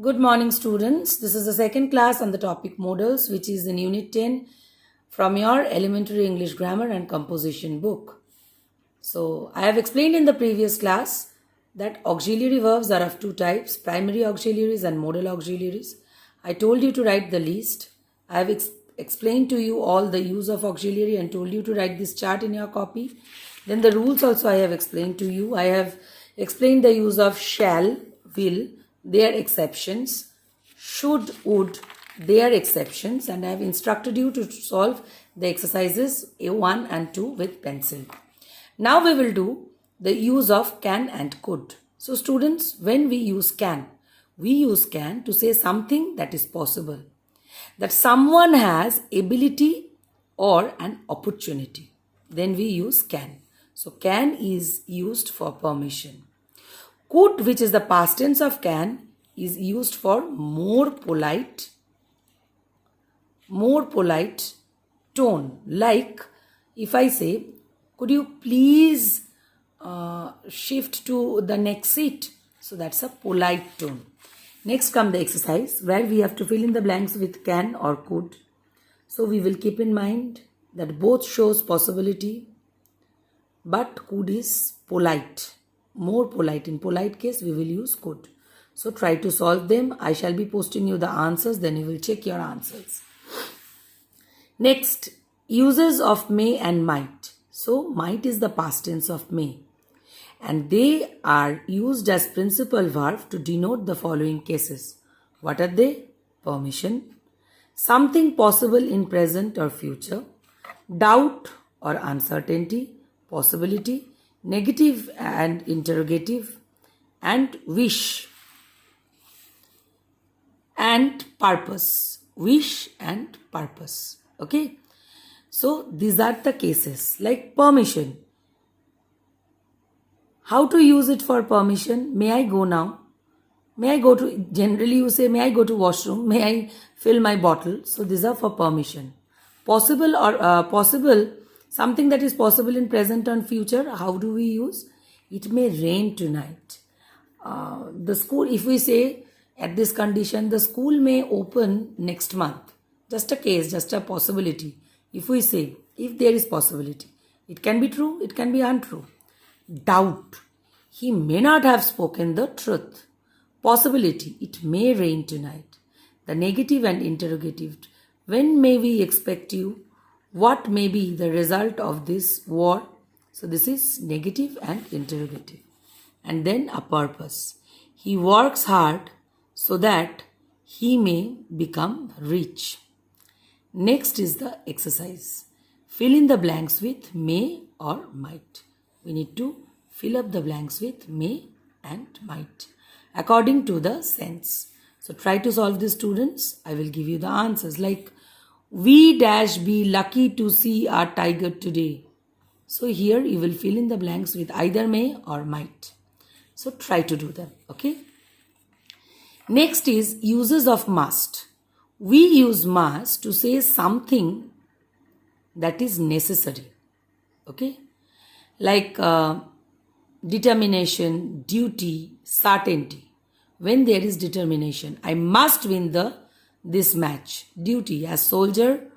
Good morning, students. This is the second class on the topic modals, which is in Unit 10 from your Elementary English Grammar and Composition book. So, I have explained in the previous class that auxiliary verbs are of two types, primary auxiliaries and modal auxiliaries. I told you to write the list. I have explained to you all the use of auxiliary and told you to write this chart in your copy. Then the rules also I have explained to you. I have explained the use of shall, will, their exceptions, should, would, their exceptions, and I have instructed you to solve the exercises A1 and 2 with pencil. Now we will do the use of can and could. So students, when we use can to say something that is possible, that someone has ability or an opportunity. Then we use can. So can is used for permission. Could, which is the past tense of can, is used for more polite tone. Like if I say, could you please shift to the next seat? So that's a polite tone. Next come the exercise where we have to fill in the blanks with can or could. So we will keep in mind that both shows possibility, but could is polite, more polite. In polite case, we will use could. So try to solve them. I shall be posting you the answers, then you will check your answers. Next, uses of may and might. So might is the past tense of may, and they are used as principal verb to denote the following cases. What are they? Permission, something possible in present or future, doubt or uncertainty, possibility, negative and interrogative, and wish and purpose. Wish and purpose. Okay. So these are the cases. Like permission. How to use it for permission? May I go now? May I go to, generally you say, may I go to washroom? May I fill my bottle? So these are for permission. Possible or possible, something that is possible in present and future. How do we use? It may rain tonight. The school, if we say at this condition, the school may open next month. Just a case, just a possibility. If we say, if there is possibility, it can be true, it can be untrue. Doubt, he may not have spoken the truth. Possibility, it may rain tonight. The negative and interrogative, when may we expect you? What may be the result of this war? So this is negative and interrogative. And then a purpose. He works hard so that he may become rich. Next is the exercise. Fill in the blanks with may or might. We need to fill up the blanks with may and might according to the sense. So try to solve this, students. I will give you the answers like we dash be lucky to see our tiger today. So here you will fill in the blanks with either may or might. So try to do them. Okay. Next is uses of must. We use must to say something that is necessary. Okay. Like determination, duty, certainty. When there is determination, I must win this match. Duty, a soldier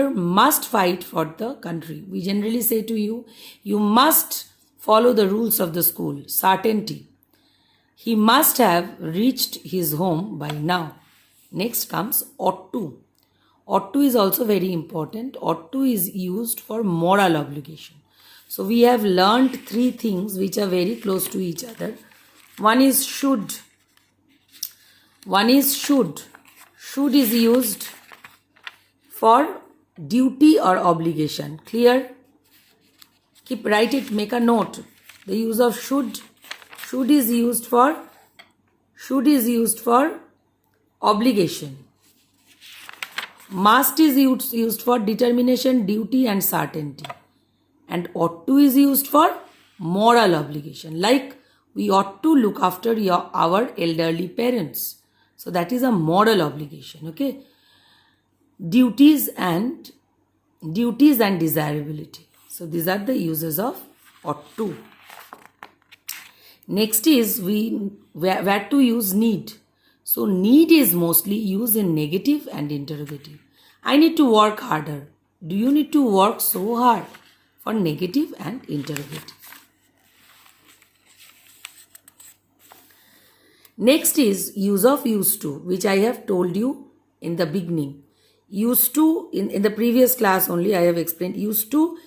must fight for the country. We generally say to you, you must follow the rules of the school. Certainty, he must have reached his home by now. Next comes ought to. Ought to is also very important. Ought to is used for moral obligation. So we have learned three things which are very close to each other. One is should. Should is used for duty or obligation. Clear? Write it, make a note. The use of should is used for obligation. Must is used for determination, duty and certainty. And ought to is used for moral obligation. Like we ought to look after our elderly parents. So that is a moral obligation. Okay. Duties and desirability. So these are the uses of ought to. Next is where to use need. So need is mostly used in negative and interrogative. I need to work harder. Do you need to work so hard? For negative and interrogative. Next is use of used to, which I have told you in the beginning. Used to, in the previous class only I have explained, used to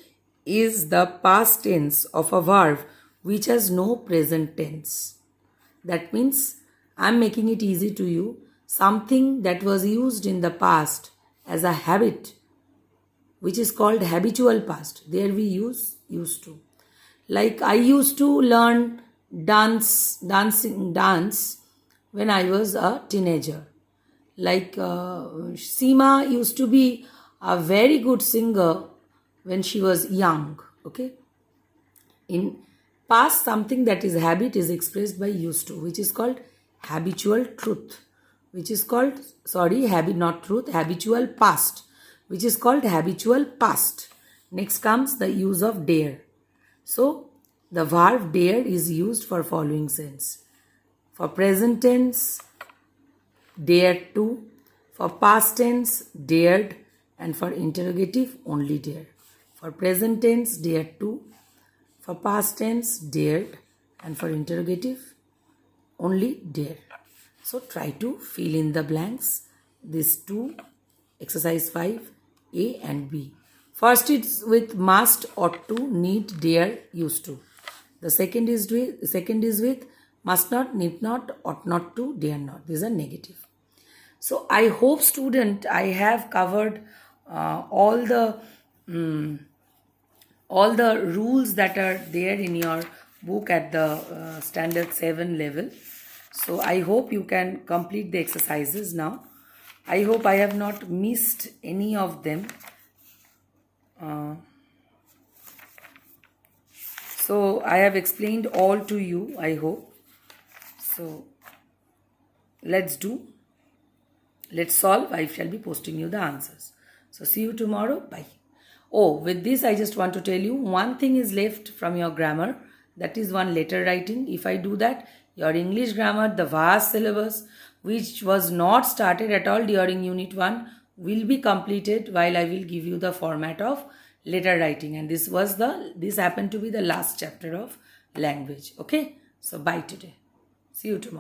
is the past tense of a verb which has no present tense. That means I am making it easy to you. Something that was used in the past as a habit, which is called habitual past. There we use used to. Like I used to learn dance when I was a teenager. Like Seema used to be a very good singer when she was young. Okay. In past, something that is habit is expressed by used to, which is called habitual truth, which is called, habit not truth, habitual past, which is called habitual past. Next comes the use of dare. So the verb dare is used for following sense. For present tense, dare to. For past tense, dared. And for interrogative, only dare. For present tense, dare to. For past tense, dared. And for interrogative, only dare. So try to fill in the blanks. These two, exercise 5, A and B. First is with must, ought to, need, dare, used to. The second is with must not, need not, ought not to, dare not. These are negative. So I hope, student, I have covered all the rules that are there in your book at the standard 7 level. So I hope you can complete the exercises now. I hope I have not missed any of them. So I have explained all to you, I hope. So let's solve. I shall be posting you the answers. So see you tomorrow. Bye. Oh, with this I just want to tell you one thing is left from your grammar. That is one letter writing. If I do that, your English grammar, the vast syllabus, which was not started at all during Unit 1, will be completed while I will give you the format of letter writing. And this happened to be the last chapter of language. Okay. So bye today. See you tomorrow.